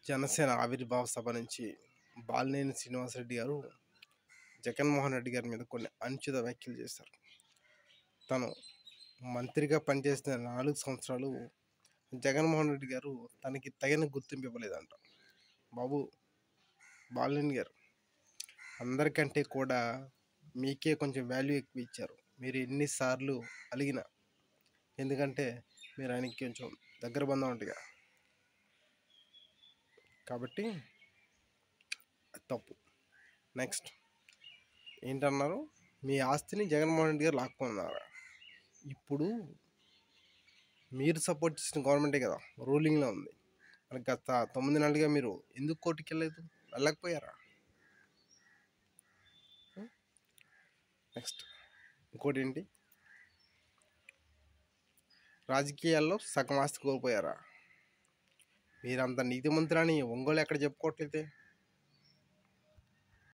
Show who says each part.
Speaker 1: జనసేన ఆవిర్భావ సభ నుంచి బాలినేని శ్రీనివాసరెడ్డి గారు జగన్మోహన్ రెడ్డి గారి మీద కొన్ని అనుచిత వ్యాఖ్యలు చేశారు. తను మంత్రిగా పనిచేసిన 4 సంవత్సరాలు జగన్మోహన్ రెడ్డి గారు తనకి తగిన గుర్తింపు ఇవ్వలేదంట. బాబు బాలినేని గారు, అందరికంటే కూడా మీకే కొంచెం వాల్యూ ఎక్కువ ఇచ్చారు. మీరు ఎన్నిసార్లు అలిగినా, ఎందుకంటే మీరు ఆయనకి కొంచెం దగ్గర బంధం ఉంటగా, కాబట్టి అది తప్పు. నెక్స్ట్ ఏంటన్నారు, మీ ఆస్తిని జగన్మోహన్ రెడ్డి గారు లాక్కున్నారు. ఇప్పుడు మీరు సపోర్ట్ చేసిన గవర్నమెంటే కదా రూలింగ్లో ఉంది. మరి గత 9 నెలలుగా మీరు ఎందుకు కోర్టుకి వెళ్ళలేదు, వెళ్ళకపోయారా? నెక్స్ట్ ఇంకోటి ఏంటి, రాజకీయాల్లో సగం ఆస్తి కోల్పోయారా? మీరంత నీతిమంతులని ఒంగోలు ఎక్కడ చెప్పుకోవట్లేదే.